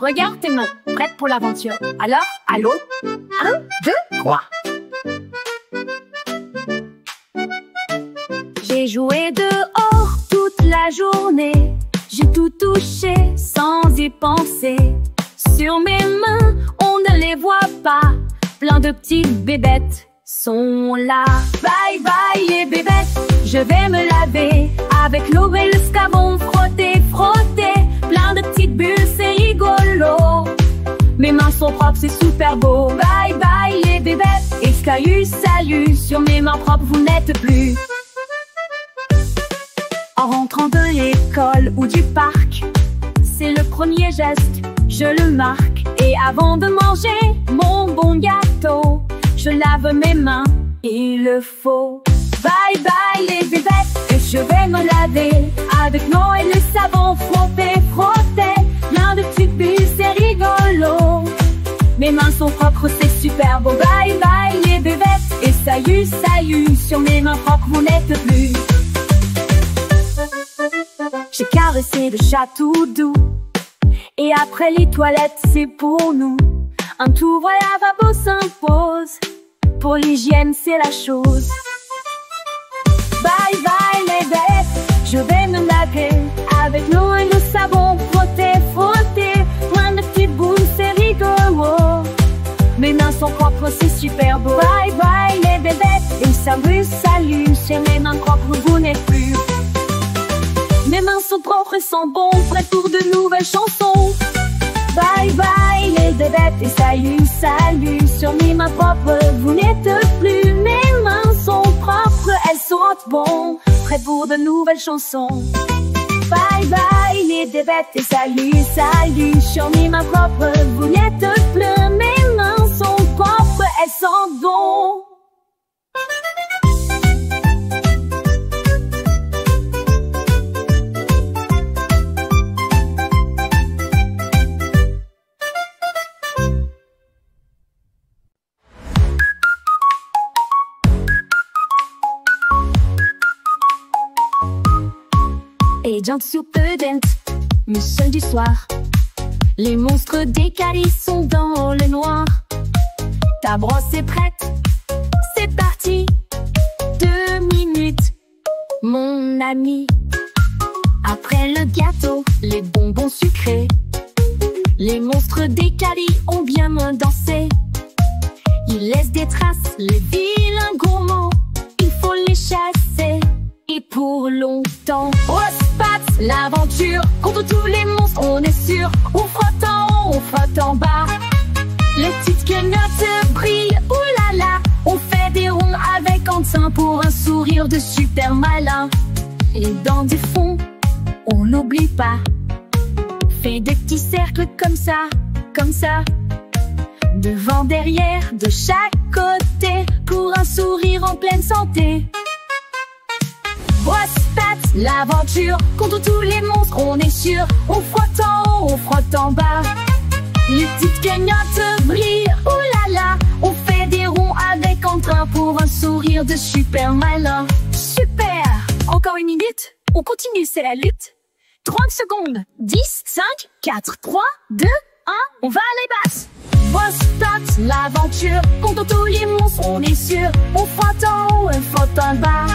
Regarde tes mains, prêtes pour l'aventure. Alors, allô? 1, 2, 3. J'ai joué dehors toute la journée. J'ai tout touché sans y penser. Sur mes mains, on ne les voit pas. Plein de petites bébêtes sont là. Bye bye les bébêtes, je vais me laver avec l'eau et le savon. Frotter, frotter, plein de petites bulles, c'est rigolo. Mes mains sont propres, c'est super beau. Bye bye les bébêtes, et salut, salut. Sur mes mains propres, vous n'êtes plus. En rentrant de l'école ou du parc, c'est le premier geste, je le marque. Et avant de manger mon bon gâteau, je lave mes mains, il le faut. Bye bye les bébêtes, et je vais me laver avec l'eau et le savon. Frotter, frotter, plein de petites bulles, c'est rigolo. Mes mains sont propres, c'est super beau. Bye bye les bébêtes, et salut, salut. Sur mes mains propres, vous n'êtes plus. J'ai caressé le chat tout doux, et après les toilettes, c'est pour nous. Un tour à lavabo s'impose, pour l'hygiène, c'est la chose. Bye bye les bêtes, je vais me laver avec l'eau et le savon. Frotter, frotter, plein de petites boules, c'est rigolo. Mes mains sont propres, c'est super beau. Bye bye les bébêtes, et salut, salut. Sur mes mains propres, vous n'êtes plus. Mes mains sont propres et sont bons, prêtes pour de nouvelles chansons. Bye bye les bébêtes, et salut, salut. Sur mes mains propres, vous n'êtes plus. Mes mains sont propres, elles sentent bon, prêtes pour de nouvelles chansons. Bye bye les bébêtes, et salut, salut. Sur mes mains propres, vous n'êtes plus. Mes mains sont propres, elles sentent bon. Agent Superdent, mission du soir. Les monstres des caries sont dans le noir. Ta brosse est prête, c'est parti. 2 minutes, mon ami. Après le gâteau, les bonbons sucrés. Les monstres des caries ont bien dansé. Ils laissent des traces, les vilains gourmands. Il faut les chasser, et pour longtemps. Brosse-pattes, l'aventure, contre tous les monstres, on est sûr. On frotte en haut, on frotte en bas. Les petites cagnottes brillent, oulala. On fait des ronds avec Quentin pour un sourire de super malin. Et dans des fonds, on n'oublie pas. Fais des petits cercles comme ça, comme ça. Devant, derrière, de chaque côté, pour un sourire en pleine santé. Brosse-pattes, l'aventure, contre tous les monstres, on est sûr. On frotte en haut, on frotte en bas. Les petites cagnottes brillent, oulala. On fait des ronds avec Quentin pour un sourire de super malin. Super! Encore une minute, on continue, c'est la lutte. 30 secondes, 10, 5, 4, 3, 2, 1, on va à les basses. Brosse-pattes, l'aventure, contre tous les monstres, on est sûr. On frotte en haut, on frotte en bas.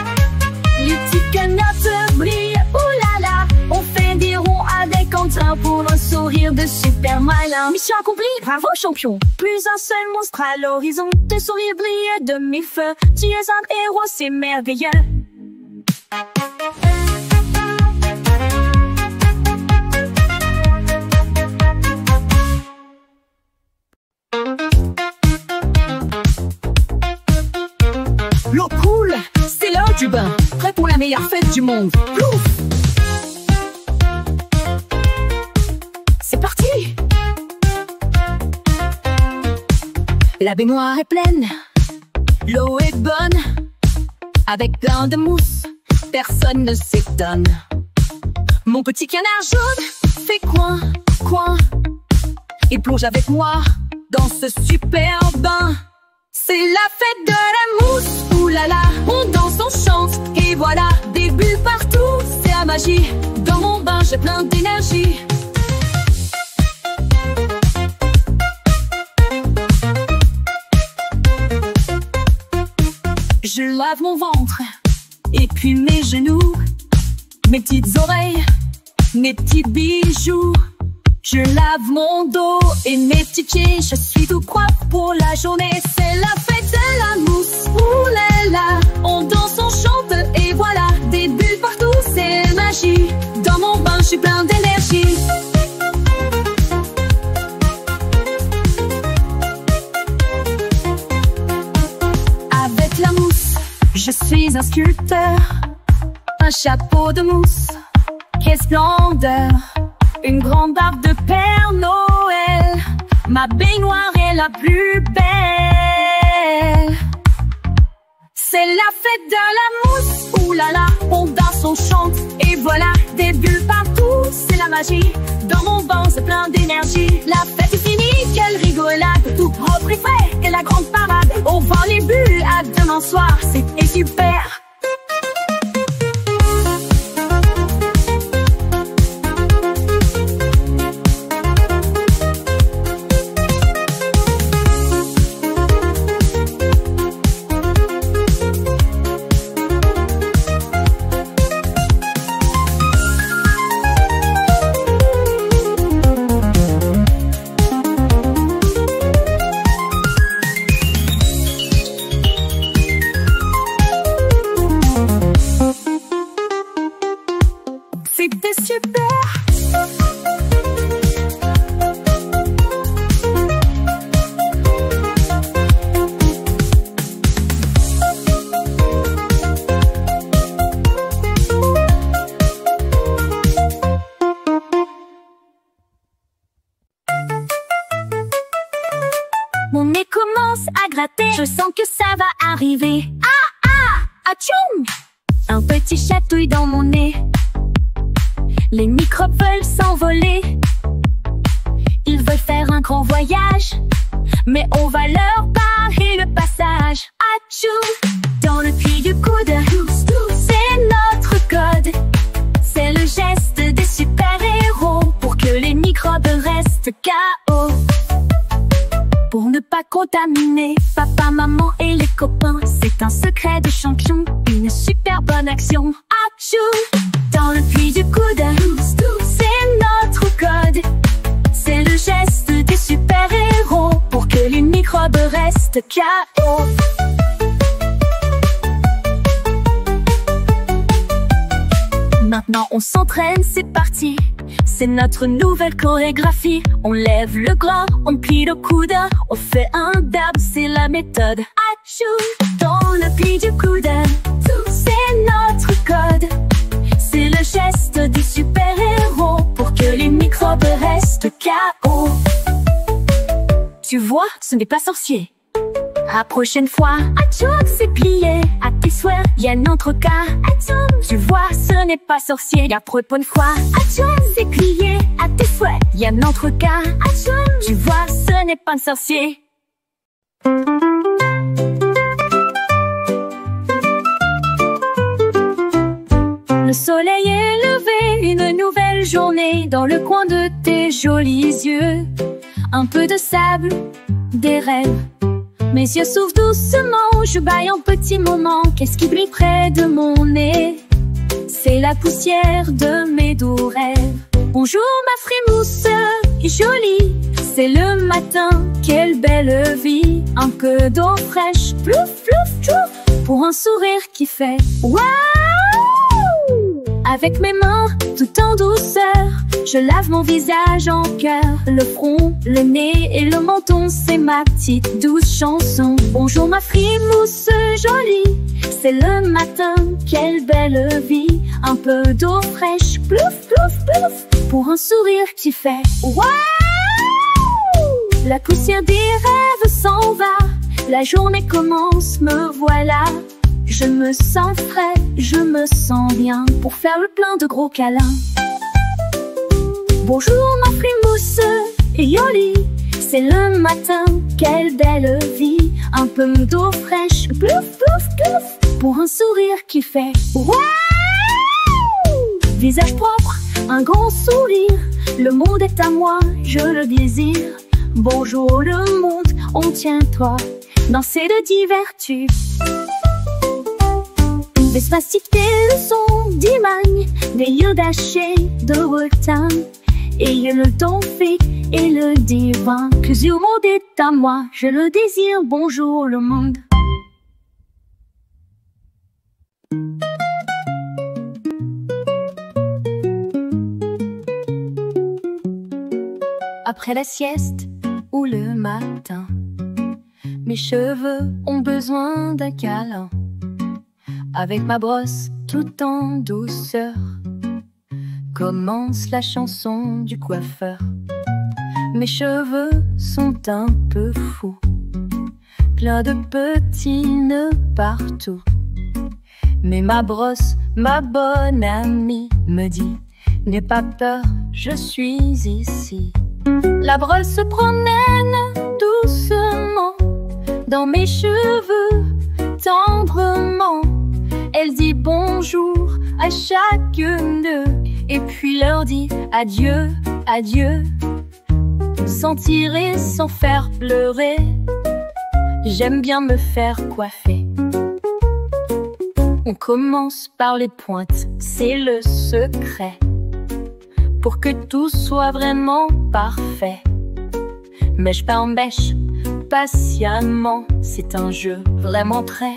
Les petites cagnottes brillent, oulala. On fait des ronds avec Quentin pour un sourire de super malin. Mission accomplie, bravo champion. Plus un seul monstre à l'horizon. Tes sourires brillent de mes feux. Tu es un héros, c'est merveilleux. L'eau coule, c'est l'heure du bain. Prêt pour la meilleure fête du monde. Plouf! C'est parti! La baignoire est pleine, l'eau est bonne. Avec plein de mousse, personne ne s'étonne. Mon petit canard jaune fait coin, coin. Il plonge avec moi dans ce super bain. C'est la fête de la mousse, oulala. On danse, on chante, et voilà, des bulles partout. C'est la magie, dans mon bain je j'ai plein d'énergie. Je lave mon ventre, et puis mes genoux, mes petites oreilles, mes petits bijoux. Je lave mon dos et mes petits pieds, je suis tout propre pour la journée. C'est la fête de la mousse, ouh là là. On danse, on chante et voilà, des bulles partout, c'est magie. Dans mon bain, je suis plein d'énergie. Avec la mousse, je suis un sculpteur. Un chapeau de mousse, quelle splendeur. Une grande barbe de Père Noël. Ma baignoire est la plus belle. C'est la fête de la mousse, ouh là là. On danse, on chante et voilà, des bulles partout, c'est la magie. Dans mon bain, c'est plein d'énergie. La fête est finie, quelle rigolade. Tout propre et frais, et la grande parade. On vend les bulles, à demain soir, c'était super. C'était super. Mon nez commence à gratter, je sens que ça va arriver. Ah ah, atchoum! Un petit chatouille dans mon nez. Les microbes veulent s'envoler. Ils veulent faire un grand voyage, mais on va leur barrer le passage. Atchou! Dans le puits du coude, c'est notre code. C'est le geste des super-héros pour que les microbes restent KO. Pour ne pas contaminer papa, maman et les copains, c'est un secret de champion, une super bonne action. Atchou! Dans le puits du coude, c'est notre code. C'est le geste des super-héros pour que les microbes restent KO. Maintenant on s'entraîne, c'est parti. C'est notre nouvelle chorégraphie. On lève le bras, on plie le coude, on fait un dab, c'est la méthode. Atchou! Dans le pli du coude, c'est notre code. C'est le geste des super-héros pour que les microbes restent KO. Tu vois, ce n'est pas sorcier. À prochaine fois, atchoum, c'est plié. À tes souhaits, y a un autre cas. Atchoum, tu vois, ce n'est pas sorcier. La prochaine fois, atchoum, c'est plié. À tes souhaits, y a un autre cas. Atchoum, tu vois, ce n'est pas un sorcier. Le soleil est levé, une nouvelle journée dans le coin de tes jolis yeux. Un peu de sable, des rêves. Mes yeux s'ouvrent doucement, je bâille un petit moment. Qu'est-ce qui brille près de mon nez? C'est la poussière de mes doux rêves. Bonjour ma frimousse, jolie. C'est le matin, quelle belle vie. Un peu d'eau fraîche, plouf, plouf, plouf. Pour un sourire qui fait waouh. Avec mes mains, tout en douceur, je lave mon visage en cœur. Le front, le nez et le menton, c'est ma petite douce chanson. Bonjour ma frimousse jolie, c'est le matin, quelle belle vie. Un peu d'eau fraîche, plouf, plouf, plouf. Pour un sourire qui fait waouh. La poussière des rêves s'en va, la journée commence, me voilà. Je me sens frais, je me sens bien pour faire le plein de gros câlins. Bonjour ma frimousse, yoli, c'est le matin, quelle belle vie. Un peu d'eau fraîche, plouf, plouf, plouf. Pour un sourire qui fait waouh. Visage propre, un grand sourire. Le monde est à moi, je le désire. Bonjour le monde, on tient-toi, danser de divertus. Despacité, le son d'Iman, des lieux dachés de retin. Et le temps fait et le divin. Que le monde est à moi, je le désire. Bonjour le monde. Après la sieste ou le matin, mes cheveux ont besoin d'un câlin. Avec ma brosse tout en douceur, commence la chanson du coiffeur. Mes cheveux sont un peu fous, plein de petits nœuds partout. Mais ma brosse, ma bonne amie, me dit: n'aie pas peur, je suis ici. La brosse se promène doucement dans mes cheveux tendrement. Elle dit bonjour à chaque nœud et puis leur dit adieu, adieu. Sans tirer, sans faire pleurer, j'aime bien me faire coiffer. On commence par les pointes, c'est le secret pour que tout soit vraiment parfait. Mèche par mèche, patiemment, c'est un jeu vraiment très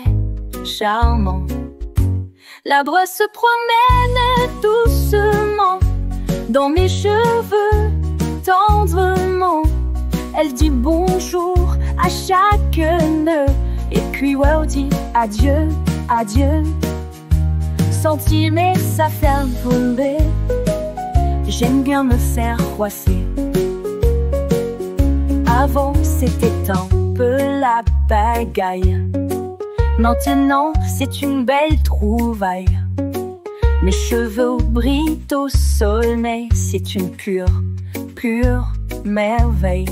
charmant. La brosse se promène doucement dans mes cheveux tendrement. Elle dit bonjour à chaque nœud et puis elle dit adieu, adieu. Sans tirer, ça fait tomber. J'aime bien me faire coiffer. Avant c'était un peu la bagaille, maintenant c'est une belle trouvaille. Mes cheveux brillent au soleil, c'est une pure merveille.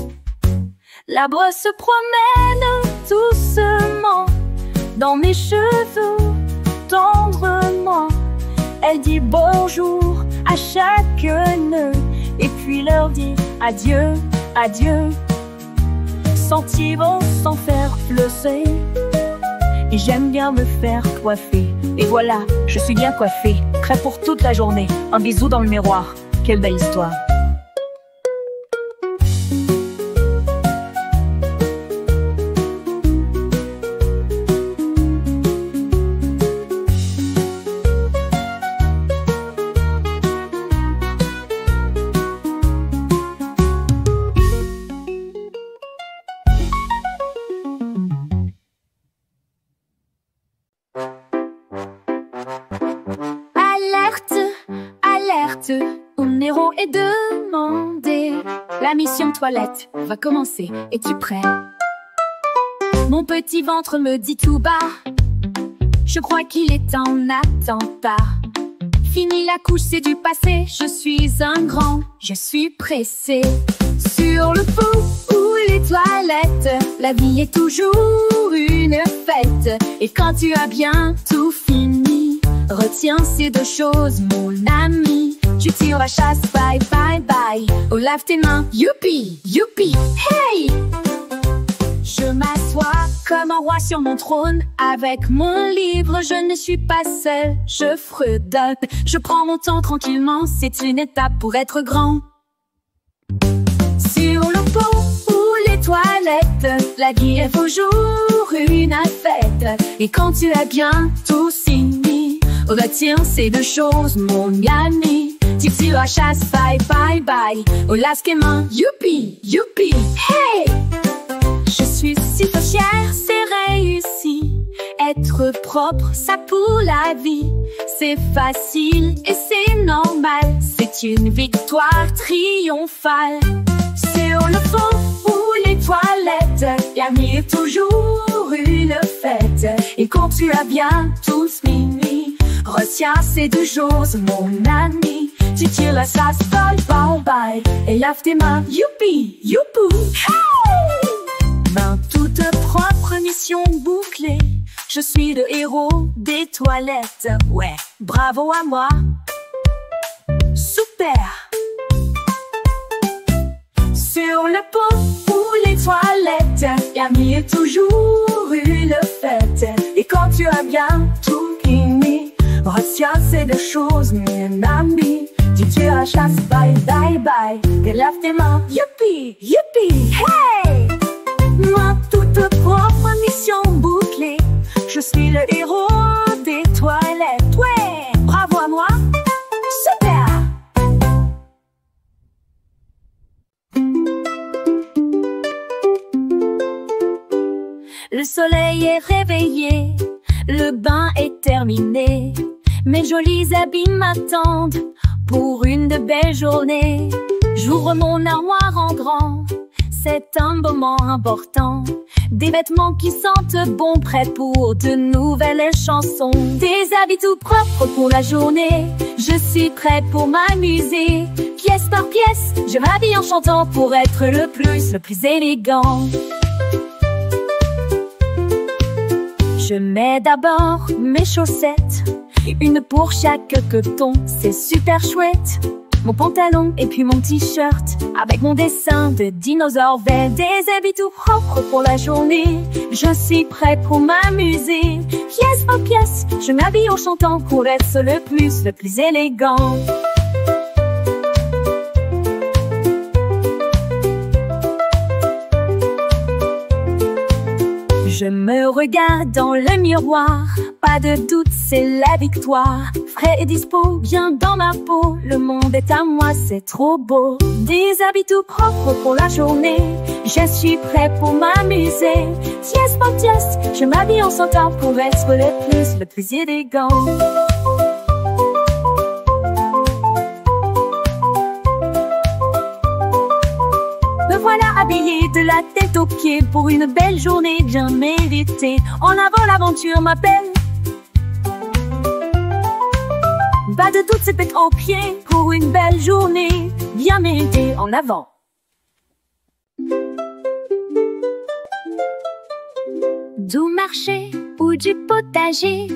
La brosse se promène doucement dans mes cheveux tendrement. Elle dit bonjour à chaque nœud et puis leur dit adieu, adieu. Sans tirer, sans faire flosser, et j'aime bien me faire coiffer. Et voilà, je suis bien coiffée, prêt pour toute la journée. Un bisou dans le miroir, quelle belle histoire. Ton héros est demandé. La mission toilette va commencer. Es-tu prêt? Mon petit ventre me dit tout bas, je crois qu'il est en attentat. Fini la couche, c'est du passé. Je suis un grand, je suis pressé. Sur le pot ou les toilettes, la vie est toujours une fête. Et quand tu as bien tout fini, retiens ces deux choses, mon ami. Tu tires la chasse, bye bye bye. Oh, lave tes mains, youpi, youpi, hey! Je m'assois comme un roi sur mon trône. Avec mon livre, je ne suis pas seule. Je fredonne, je prends mon temps tranquillement. C'est une étape pour être grand. Sur le pont ou les toilettes, la vie est toujours une fête. Et quand tu as bien tout signé, retiens ces deux choses, mon ami. Tire la chasse, bye bye bye. Oh, lave tes mains, youpi, youpi, hey! Je suis si fière, c'est réussi. Être propre, ça pour la vie. C'est facile et c'est normal. C'est une victoire triomphale. Sur le fond ou les toilettes, la vie est toujours une fête. Et quand tu as bien tous minuit, retiens ces deux choses, mon ami. Tu tires la chasse, bye bye bye. Et lave tes mains, youpi, youpou, hey! Main toute propre, mission bouclée. Je suis le héros des toilettes, ouais, bravo à moi. Soupe super. Sur le pont ou les toilettes, Camille est toujours eu le fait. Et quand tu as bien tout fini, retiens ces deux choses, mon ami. Si tu as chasse, bye bye bye, et lave tes mains, youpi, youpi, hey! Moi, toute propre mission bouclée, je suis le héros des toilettes, ouais! Bravo à moi, super! Le soleil est réveillé, le bain est terminé. Mes jolis habits m'attendent pour une de belles journées. J'ouvre mon armoire en grand, c'est un moment important. Des vêtements qui sentent bon, prêts pour de nouvelles chansons. Des habits tout propres pour la journée, je suis prêt pour m'amuser. Pièce par pièce, je m'habille en chantant pour être le plus élégant. Je mets d'abord mes chaussettes, une pour chaque coton, c'est super chouette. Mon pantalon et puis mon t-shirt, avec mon dessin de dinosaure vert. Des habits tout propres pour la journée, je suis prêt pour m'amuser. Pièce par pièce, je m'habille en chantant pour être le plus élégant. Je me regarde dans le miroir, pas de doute, c'est la victoire. Frais et dispo, bien dans ma peau, le monde est à moi, c'est trop beau. Des habits tout propres pour la journée, je suis prêt pour m'amuser. Pièce par pièce, je m'habille en chantant pour être le plus élégant. Me voilà habillée de la tête aux pieds pour une belle journée bien méritée. En avant, l'aventure m'appelle. Pas de doute, c'est tête aux pieds pour une belle journée bien méritée. En avant. Du marché ou du potager,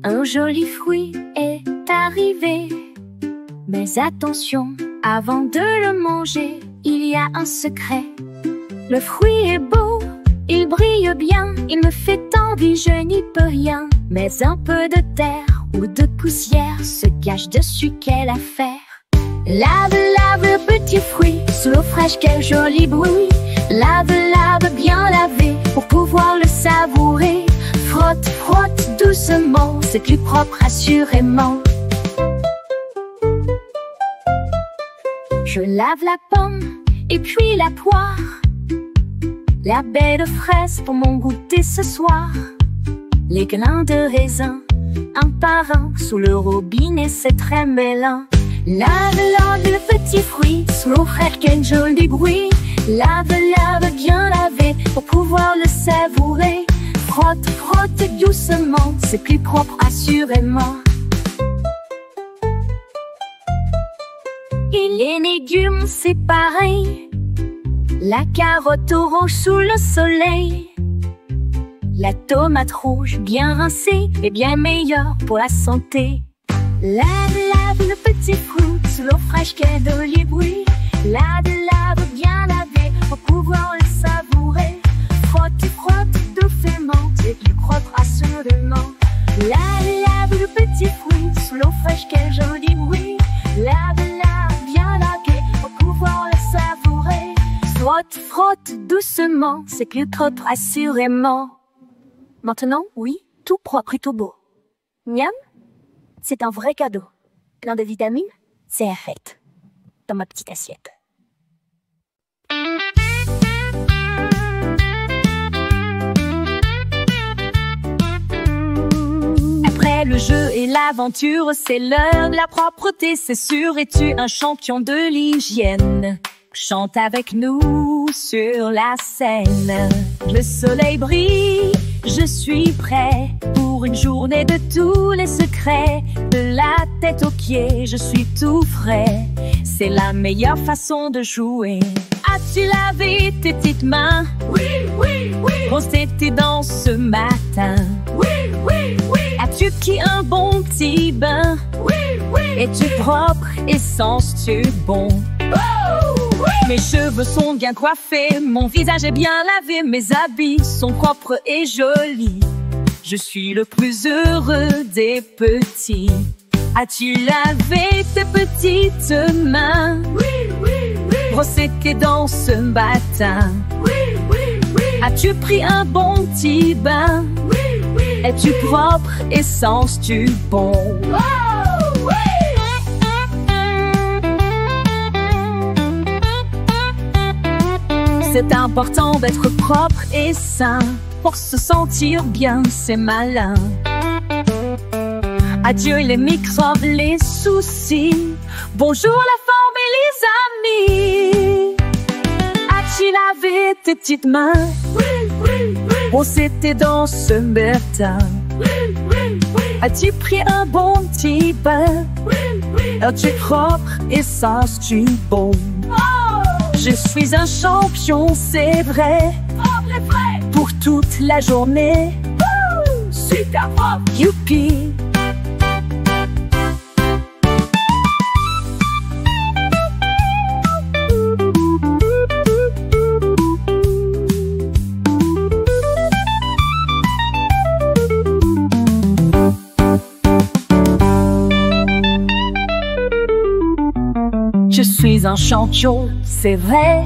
un joli fruit est arrivé. Mais attention, avant de le manger, il y a un secret. Le fruit est beau, il brille bien, il me fait envie, je n'y peux rien. Mais un peu de terre ou de poussière se cache dessus, quelle affaire. Lave, lave le petit fruit, sous l'eau fraîche, quel joli bruit. Lave, lave, bien lavé, pour pouvoir le savourer. Frotte, frotte doucement, c'est plus propre assurément. Je lave la pomme et puis la poire, la baie de fraise pour mon goûter ce soir. Les grains de raisin, un par un, sous le robinet c'est très mêlant. Lave, lave le petit fruit, sous l'eau fraîche quel joli bruit. Lave, lave bien lavé, pour pouvoir le savourer. Frotte, frotte doucement, c'est plus propre assurément. Et les légumes c'est pareil, la carotte orange sous le soleil. La tomate rouge bien rincée est bien meilleure pour la santé. Lave, lave le petit fruit, sous l'eau fraîche quel joli bruit. Lave, lave bien lavé, pour pouvoir le savourer. Frotte, frotte doucement, c'est plus propre assurément. Lave, lave le petit fruit, sous l'eau fraîche quel joli bruit. Lave, lave bien lavé, pour pouvoir le savourer. Frotte, frotte doucement, c'est plus propre assurément. Maintenant, oui, tout propre et tout beau. Miam, c'est un vrai cadeau. Plein de vitamines, c'est fait dans ma petite assiette. Après le jeu et l'aventure, c'est l'heure de la propreté, c'est sûr. Es-tu un champion de l'hygiène? Chante avec nous sur la scène. Le soleil brille, je suis prêt pour une journée de tous les secrets. De la tête aux pieds, je suis tout frais. C'est la meilleure façon de jouer. As-tu lavé tes petites mains? Oui, oui, oui. Brossé tes dents ce matin? Oui, oui, oui. As-tu pris un bon petit bain? Oui, oui, Es-tu propre et sens-tu bon? Mes cheveux sont bien coiffés, mon visage est bien lavé, mes habits sont propres et jolis. Je suis le plus heureux des petits. As-tu lavé tes petites mains? Oui, oui, oui. Brossé tes dents ce matin? Oui, oui, oui. As-tu pris un bon petit bain? Oui, oui. Es-tu propre et sens-tu bon? Oh, oui. C'est important d'être propre et sain. Pour se sentir bien, c'est malin. Adieu les microbes, les soucis. Bonjour la forme et les amis. As-tu lavé tes petites mains? Oui, oui, oui. Brossé tes dents ce matin? Oui, oui, oui. As-tu pris un bon petit bain? Oui, oui. Es-tu propre et sens-tu bon? Oh, Je suis un champion, c'est vrai. propre et frais. Pour toute la journée. Super propre. Youpi! Je suis un champion, c'est vrai,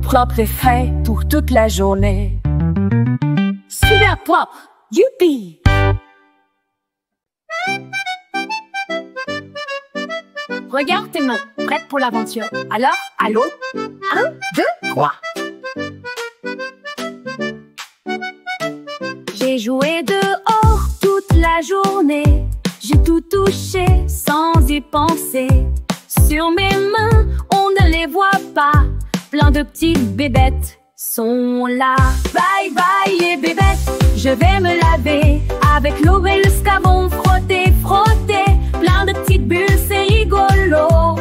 propre et frais pour toute la journée. Super propre, youpi! Regarde tes mains, prêtes pour l'aventure. Alors, allô? 1, 2, 3. J'ai joué dehors toute la journée. J'ai tout touché sans y penser. Sur mes mains, on ne les voit pas. Plein de petites bébêtes sont là. Bye bye les bébêtes, je vais me laver avec l'eau et le savon. Frotter, frotter, plein de petites bulles, c'est rigolo.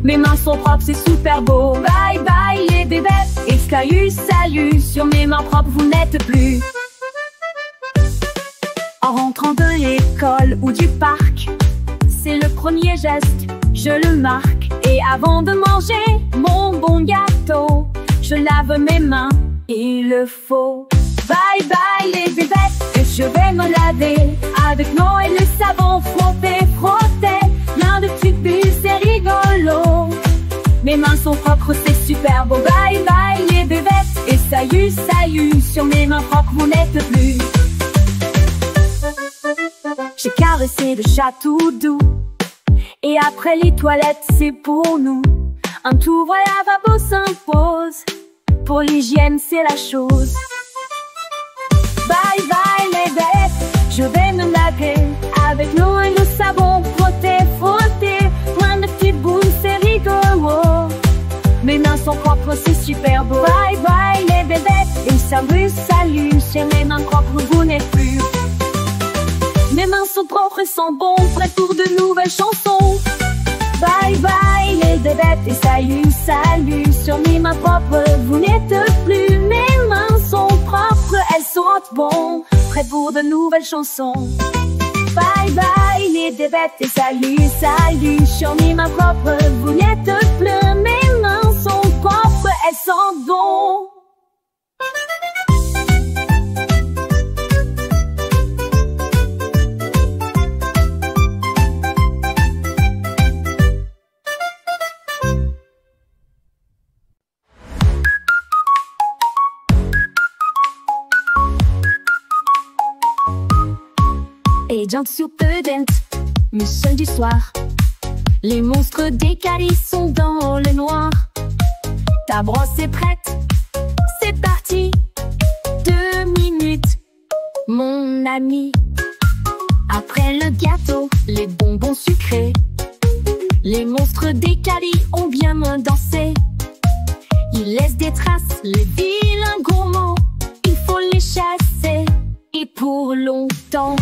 Mes mains sont propres, c'est super beau. Bye bye les bébêtes, et salut, sur mes mains propres vous n'êtes plus. En rentrant de l'école ou du parc, c'est le premier geste, je le marque. Et avant de manger mon bon gâteau, je lave mes mains, il le faut. Bye bye les bébêtes, et je vais me laver avec l'eau et le savon. Frotter, frotter, plein de petites bulles, c'est rigolo. Mes mains sont propres, c'est super beau. Bye bye les bébêtes, et salut, sur mes mains propres vous n'êtes plus. J'ai caressé le chat tout doux, et après les toilettes c'est pour nous. Un tour à lavabo s'impose, pour l'hygiène c'est la chose. Bye bye les bêtes, je vais me laver avec l'eau et le savon. Frotter, frotter, plein de petites boules, c'est rigolo. Mes mains sont propres, c'est super beau. Bye bye les bébêtes, et salut, sur mes mains propres vous n'êtes plus. Mes mains sont propres et sont bons, prêtes pour de nouvelles chansons. Bye bye les bébêtes, et salut, sur mes mains propres vous n'êtes plus. Mes mains sont propres, elles sentent bon, prêtes pour de nouvelles chansons. Bye bye les bébêtes, et salut, sur mes mains propres vous n'êtes plus. Mes mains sont propres, elles sentent bon. Agent Superdent, mission du soir. Les monstres des caries sont dans le noir. Ta brosse est prête, c'est parti. 2 minutes, mon ami. Après le gâteau, les bonbons sucrés, les monstres des caries ont bien dansé. Ils laissent des traces, les vilains gourmands. Il faut les chasser, et pour longtemps.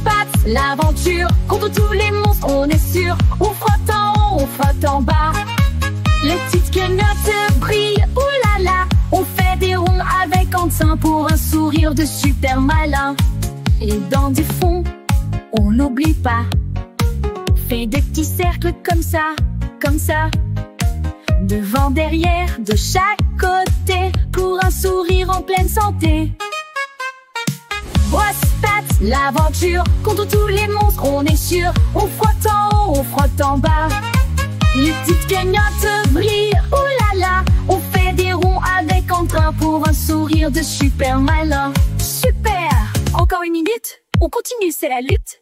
Passe l'aventure contre tous les monstres, on est sûr. On frotte en haut, on frotte en bas. Les petites clignotes brillent, oulala. On fait des ronds avec Quentin pour un sourire de super malin. Et dans du fond, on n'oublie pas fait des petits cercles comme ça, devant, derrière, de chaque côté, pour un sourire en pleine santé. Brosse pattes, l'aventure, contre tous les monstres, on est sûr. On frotte en haut, on frotte en bas. Les petites clignotes brillent, oh là là. On fait des ronds avec entrain pour un sourire de super malin. Super! Encore une minute, on continue, c'est la lutte.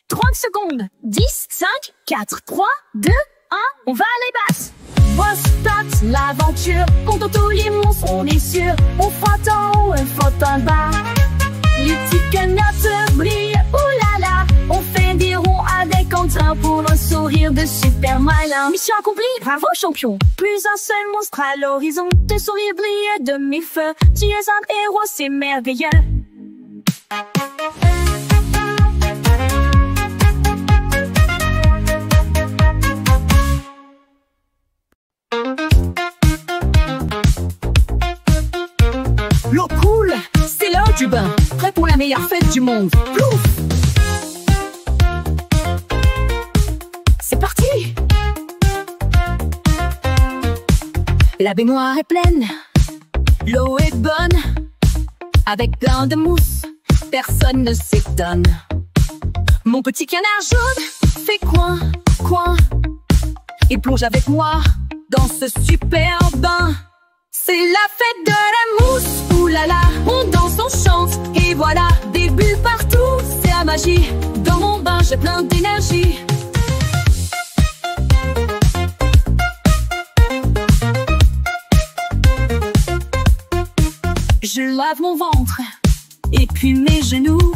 30 secondes, 10, 5, 4, 3, 2, 1, on va à les basses. Brosse pattes, l'aventure, contre tous les monstres, on est sûr. On frotte en haut, on frotte en bas. Les petites clignotes brillent, oh là là. On fait des ronds avec entrain pour un sourire de super malin. Mission accomplie, bravo champion. Plus un seul monstre à l'horizon. Tes sourires brillent de mes feux. Tu es un héros, c'est merveilleux. L'eau coule, c'est l'heure du bain. Prêt pour la meilleure fête du monde. Plouf! C'est parti! La baignoire est pleine, l'eau est bonne, avec plein de mousse, personne ne s'étonne. Mon petit canard jaune fait coin, coin, et plonge avec moi dans ce super bain. C'est la fête de la mousse, oulala, on danse, on chante, et voilà, des bulles partout, c'est la magie. Dans mon bain, j'ai plein d'énergie. Je lave mon ventre, et puis mes genoux,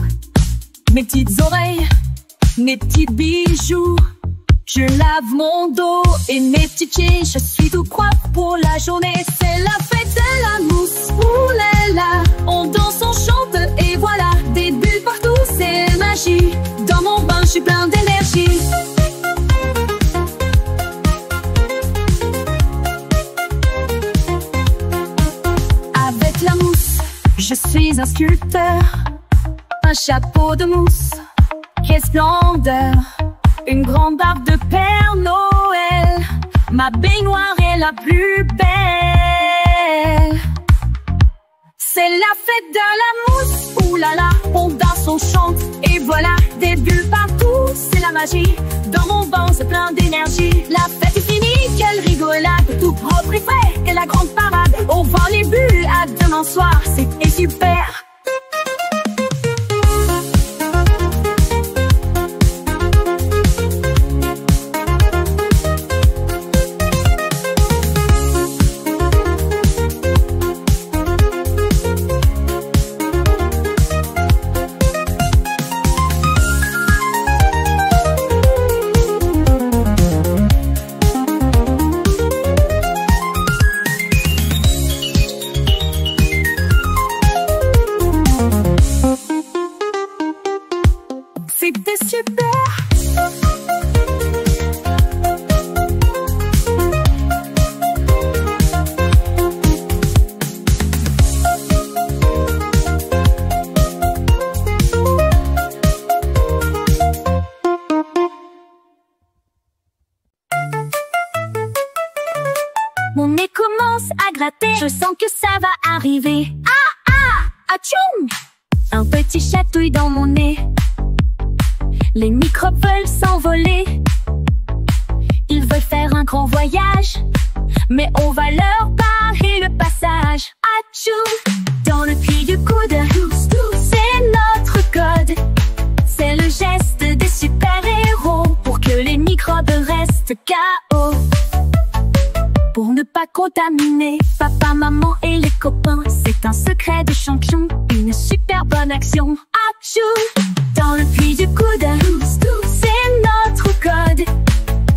mes petites oreilles, mes petits bijoux. Je lave mon dos et mes petits pieds, je suis tout propre pour la journée. C'est la fête de la mousse, ouh là là. On danse, on chante et voilà, des bulles partout, c'est magie. Dans mon bain, je suis plein d'énergie. Avec la mousse, je suis un sculpteur. Un chapeau de mousse, quelle splendeur. Une grande barbe de Père Noël. Ma baignoire est la plus belle. C'est la fête de la mousse, ouh là là. On danse, on chante, et voilà, des bulles partout, c'est la magie. Dans mon bain, c'est plein d'énergie. La fête est finie, quelle rigolade. Tout propre et frais, et la grande parade. On vend les bulles, à demain soir, c'était super. C'était super. Mon nez commence à gratter, je sens que ça va arriver. Ah ah, atchoum! Un petit chatouille dans mon nez. Les microbes veulent s'envoler. Ils veulent faire un grand voyage, mais on va leur barrer le passage. Atchoum! Dans le pli du coude, c'est notre code. C'est le geste des super-héros pour que les microbes restent KO. Pour ne pas contaminer papa, maman et les copains, c'est un secret de champion, une super bonne action. Atchoum! Dans le pli du coude, c'est notre code.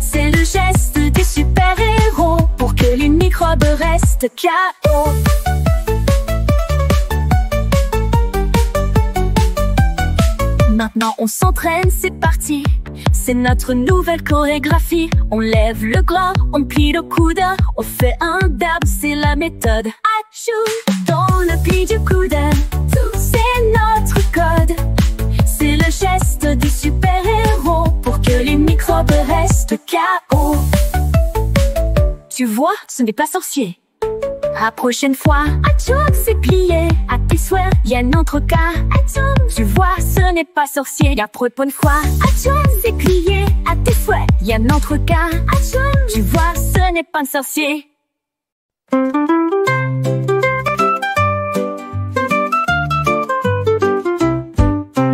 C'est le geste des super-héros pour que les microbes restent KO. Maintenant on s'entraîne, c'est parti. C'est notre nouvelle chorégraphie. On lève le gras, on plie le coude, on fait un dab, c'est la méthode. Atchoum! Dans le pli du coude, c'est notre code. C'est le geste des super-héros pour que les microbes robe reste KO. Tu vois, ce n'est pas sorcier. À prochaine fois, Atchoum, c'est plié. À tes souhaits, y'a un autre cas. Atchoum, tu vois, ce n'est pas sorcier. La prochaine fois, Atchoum, c'est plié. À tes souhaits, y'a un autre cas. Atchoum, tu vois, ce n'est pas un sorcier.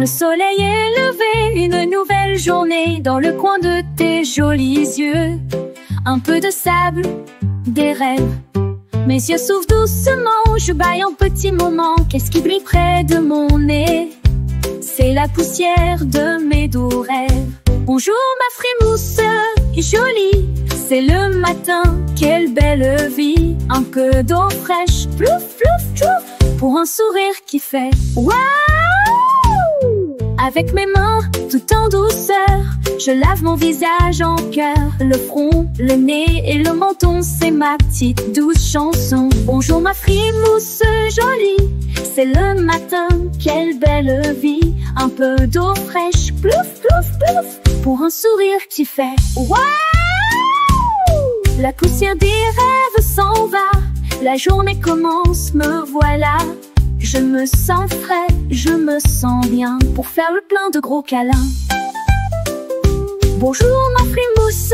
Le soleil est levé, une nouvelle journée dans le coin de tes jolis yeux. Un peu de sable, des rêves. Mes yeux s'ouvrent doucement, je bâille un petit moment. Qu'est-ce qui brille près de mon nez? C'est la poussière de mes doux rêves. Bonjour ma frimousse, jolie. C'est le matin, quelle belle vie. Un peu d'eau fraîche, plouf, plouf, plouf. Pour un sourire qui fait waouh. Avec mes mains, tout en douceur, je lave mon visage en cœur. Le front, le nez et le menton, c'est ma petite douce chanson. Bonjour ma frimousse jolie, c'est le matin, quelle belle vie. Un peu d'eau fraîche, plouf, plouf, plouf. Pour un sourire qui fait waouh. La poussière des rêves s'en va, la journée commence, me voilà. Je me sens frais, je me sens bien pour faire le plein de gros câlins. Bonjour ma frimousse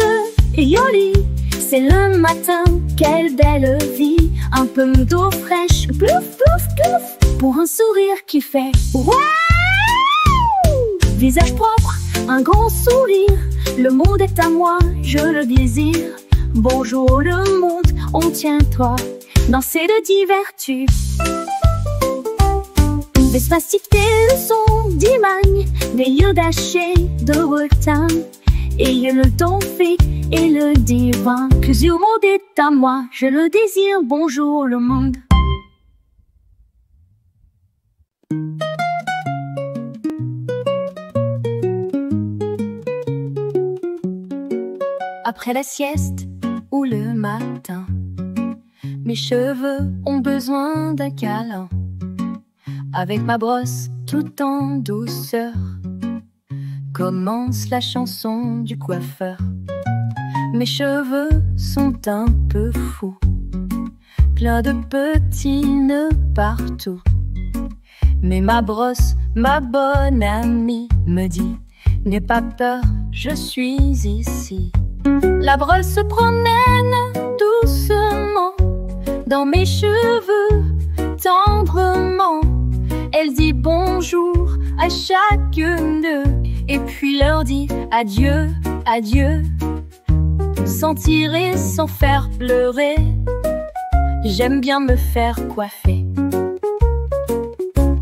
jolie, c'est le matin, quelle belle vie. Un peu d'eau fraîche, plouf, plouf, plouf. Pour un sourire qui fait waouh. Visage propre, un grand sourire. Le monde est à moi, je le désire. Bonjour le monde, on tient-toi. Danser de divertus. Despacité, le son d'Imagne, des yeux dachés de Bretagne. Et le ton fait et le divin. Plusieurs monde est à moi, je le désire. Bonjour le monde. Après la sieste ou le matin, mes cheveux ont besoin d'un câlin. Avec ma brosse tout en douceur, commence la chanson du coiffeur. Mes cheveux sont un peu fous, plein de petits nœuds partout. Mais ma brosse, ma bonne amie, me dit: n'aie pas peur, je suis ici. La brosse se promène doucement dans mes cheveux tendrement. Elle dit bonjour à chaque nœud et puis leur dit adieu, adieu. Sans tirer, sans faire pleurer, j'aime bien me faire coiffer.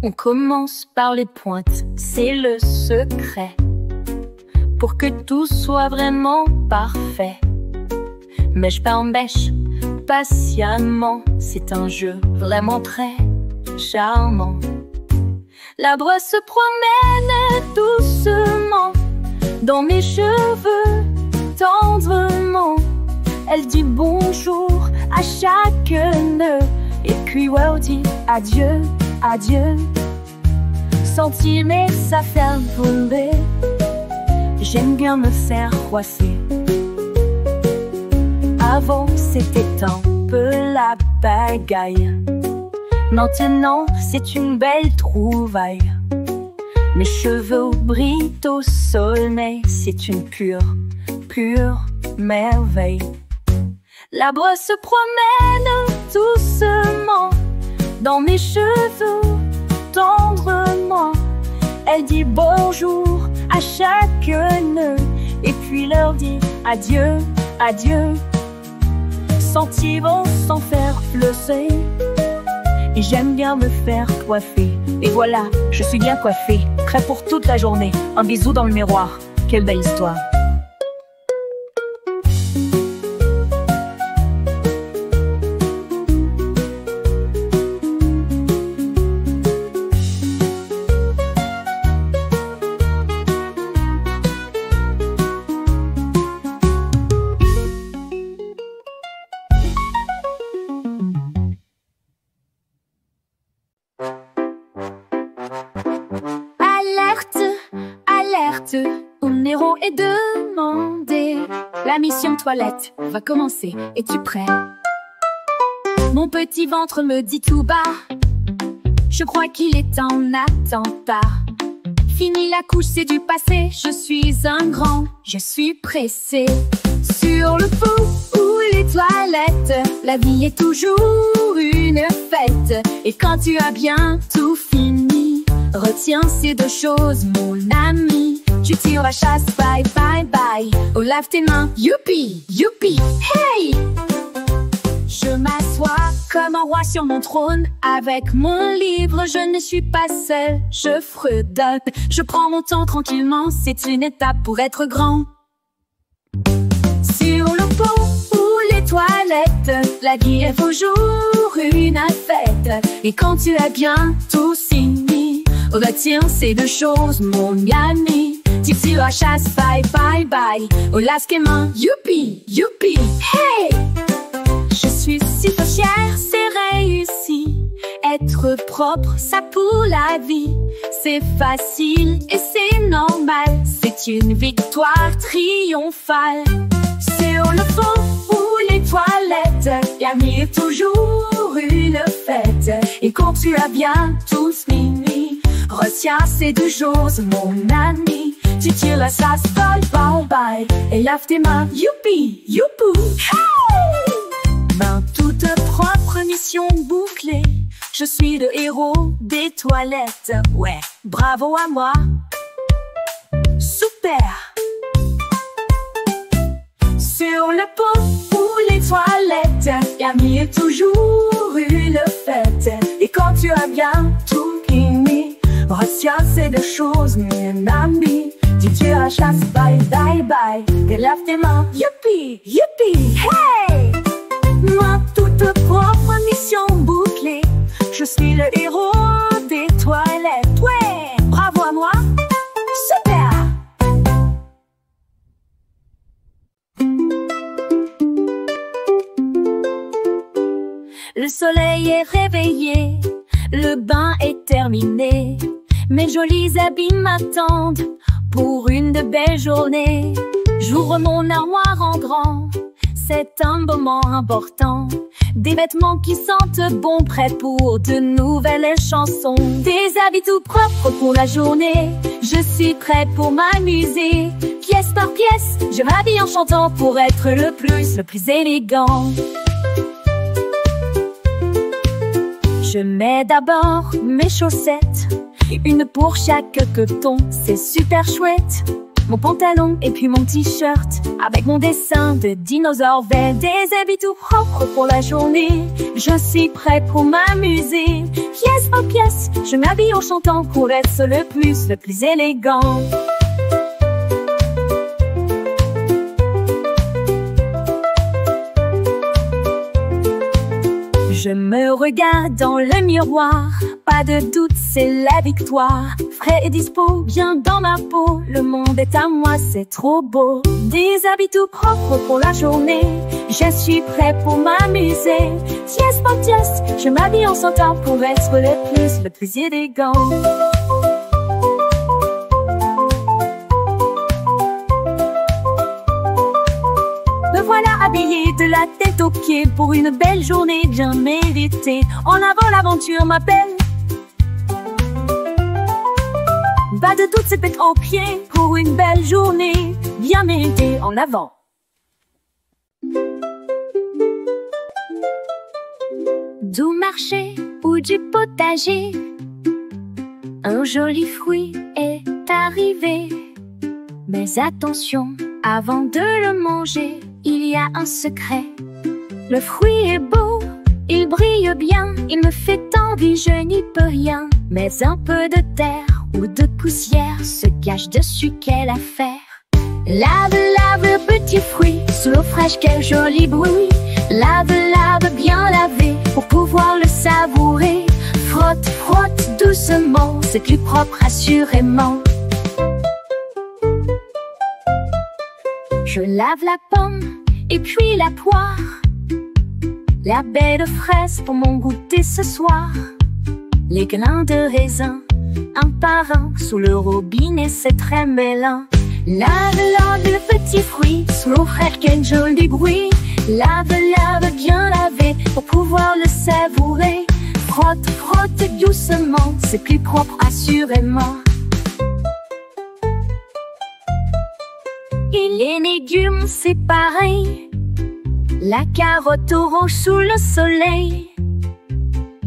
On commence par les pointes, c'est le secret, pour que tout soit vraiment parfait. Mèche par mèche, patiemment, c'est un jeu vraiment très charmant. La brosse se promène doucement dans mes cheveux tendrement. Elle dit bonjour à chaque nœud et puis elle dit adieu, adieu. Sans tirer, ça fait tomber. J'aime bien me faire coiffer. Avant c'était un peu la bagaille, maintenant c'est une belle trouvaille. Mes cheveux brillent au soleil, c'est une pure merveille. La brosse se promène doucement dans mes cheveux tendrement. Elle dit bonjour à chaque nœud et puis leur dit adieu, adieu. Sans tirer, sans faire fleurer. Et j'aime bien me faire coiffer. Et voilà, je suis bien coiffée, prêt pour toute la journée. Un bisou dans le miroir, quelle belle histoire. Alerte, alerte, ton héros est de La mission toilette va commencer. Es-tu prêt? Mon petit ventre me dit tout bas, je crois qu'il est en attentat. Fini la couche, c'est du passé. Je suis un grand, je suis pressé. Sur le pot ou les toilettes, la vie est toujours une fête. Et quand tu as bien tout fini, retiens ces deux choses, mon ami. Tu tires la chasse, bye bye bye. Oh, lave tes mains, youpi, youpi, hey! Je m'assois comme un roi sur mon trône. Avec mon livre, je ne suis pas seule. Je fredonne, je prends mon temps tranquillement. C'est une étape pour être grand. Sur le pont ou les toilettes, la vie est toujours une fête. Et quand tu as bien tout fini, retiens ces deux choses, mon ami. Tu tires la chasse, bye bye bye. Oh, lave tes mains, youpi, youpi, hey! Je suis si peu fière, c'est réussi. Être propre, ça pour la vie. C'est facile et c'est normal. C'est une victoire triomphale. Sur le fond ou les toilettes, la vie est toujours une fête. Et quand tu as bien tout fini, retiens ces deux choses, mon ami. Tu tires la chasse, bye bye bye. Et lave tes mains, youpi, youpou, hey! Main toute propre, mission bouclée. Je suis le héros des toilettes. Ouais, bravo à moi. Super. Sur le pot ou les toilettes, la vie est toujours une fête. Et quand tu as bien tout fini, retiens ces deux choses, mon ami. Tu tires la chasse, bye bye bye. Et lave tes mains, youpi, youpi, hey! Moi, toute propre, mission bouclée. Je suis le héros des toilettes. Ouais, bravo à moi. Super. Le soleil est réveillé, le bain est terminé. Mes jolis habits m'attendent pour une de belles journées. J'ouvre mon armoire en grand. C'est un moment important. Des vêtements qui sentent bon, prêts pour de nouvelles chansons. Des habits tout propres pour la journée. Je suis prêt pour m'amuser. Pièce par pièce, je m'habille en chantant pour être le plus élégant. Je mets d'abord mes chaussettes, une pour chaque coton, c'est super chouette. Mon pantalon et puis mon t-shirt avec mon dessin de dinosaure vert. Des habits tout propres pour la journée. Je suis prêt pour m'amuser. Pièce par pièce, je m'habille en chantant pour être le plus élégant. Je me regarde dans le miroir, pas de doute, c'est la victoire. Frais et dispo, bien dans ma peau, le monde est à moi, c'est trop beau. Des habits tout propres pour la journée, je suis prêt pour m'amuser. Pièce par pièce, je m'habille en chantant pour être le plus élégant. Me voilà habillée de la tête aux pieds pour une belle journée bien méritée. En avant, l'aventure m'appelle. Pas de doute, c'est tête aux pieds pour une belle journée bien méritée. En avant. Du marché ou du potager, un joli fruit est arrivé. Mais attention, avant de le manger, il y a un secret. Le fruit est beau, il brille bien, il me fait envie, je n'y peux rien. Mais un peu de terre ou de poussière se cache dessus, quelle affaire. Lave, lave le petit fruit, sous l'eau fraîche, quel joli bruit. Lave, lave, bien lavé, pour pouvoir le savourer. Frotte, frotte doucement, c'est plus propre assurément. Je lave la pomme et puis la poire, la baie de fraise pour mon goûter ce soir. Les grains de raisin, un par un, sous le robinet c'est très mêlant. Lave, lave le petit fruit sous l'eau fraîche, quel joli bruit. Lave, lave, bien lavé pour pouvoir le savourer. Frotte, frotte doucement, c'est plus propre assurément. Et les légumes c'est pareil. La carotte orange sous le soleil.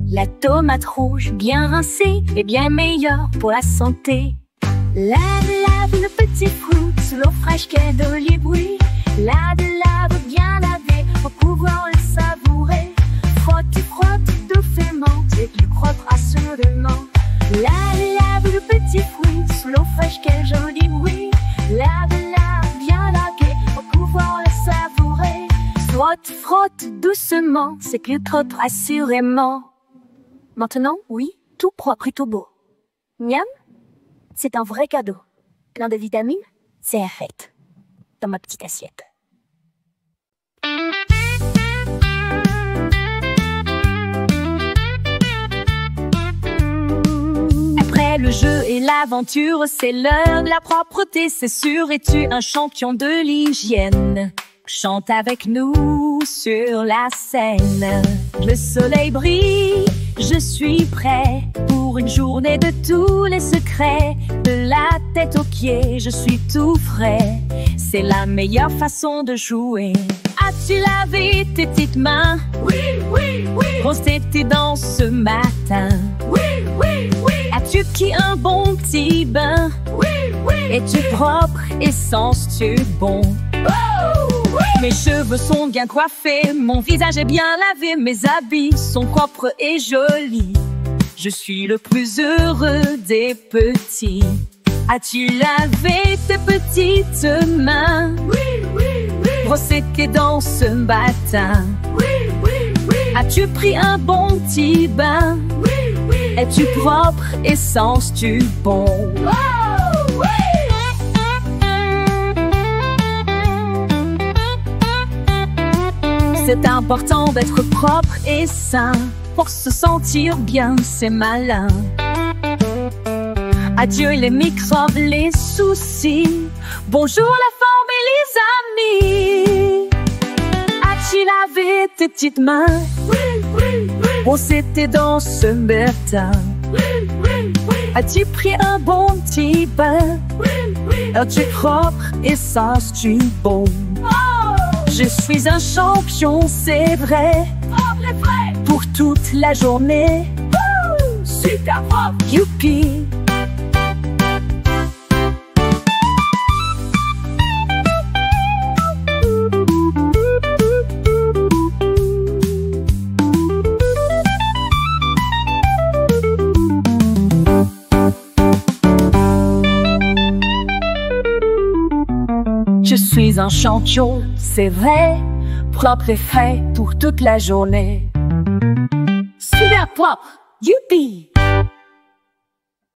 La tomate rouge bien rincée est bien meilleure pour la santé. Lave, lave le petit fruit sous l'eau fraîche, quel joli bruit. Lave, lave, bien lavé pour pouvoir le savourer. Frotte, frotte doucement, c'est plus propre assurément. Lave, lave le petit fruit sous l'eau fraîche, quel joli bruit. Lave, lave, bien lavé pour pouvoir le savourer. Frotte, frotte doucement, c'est plus propre assurément. Maintenant, oui, tout propre et tout beau. Miam, c'est un vrai cadeau. Plein de vitamines, c'est fait dans ma petite assiette. Après le jeu et l'aventure, c'est l'heure de la propreté, c'est sûr. Es-tu un champion de l'hygiène? Chante avec nous sur la scène. Le soleil brille, je suis prêt pour une journée de tous les secrets. De la tête aux pieds, je suis tout frais. C'est la meilleure façon de jouer. As-tu lavé tes petites mains? Oui, oui, oui. Brossé tes dents ce matin? Oui, oui, oui. As-tu pris un bon petit bain? Oui, oui. Es-tu propre et sens-tu bon? Oh, oui. Mes cheveux sont bien coiffés, mon visage est bien lavé, mes habits sont propres et jolis. Je suis le plus heureux des petits. As-tu lavé tes petites mains? Oui, oui, oui. Brossé tes dents ce matin? Oui, oui, oui. As-tu pris un bon petit bain? Oui, oui. Es-tu propre et sens-tu bon? Oh, oui. C'est important d'être propre et sain. Pour se sentir bien, c'est malin. Adieu les microbes, les soucis. Bonjour la forme et les amis. As-tu lavé tes petites mains? Oui, oui, oui. Brossé tes dents ce matin? Oui, oui, oui. As-tu pris un bon petit bain? Oui, oui. Es-tu propre et sens-tu bon? Oh, Je suis un champion, c'est vrai, propre et frais. pour toute la journée. Wouh, super propre. Youpi! Je suis un champion, c'est vrai, propre et frais pour toute la journée. Super propre, youpi!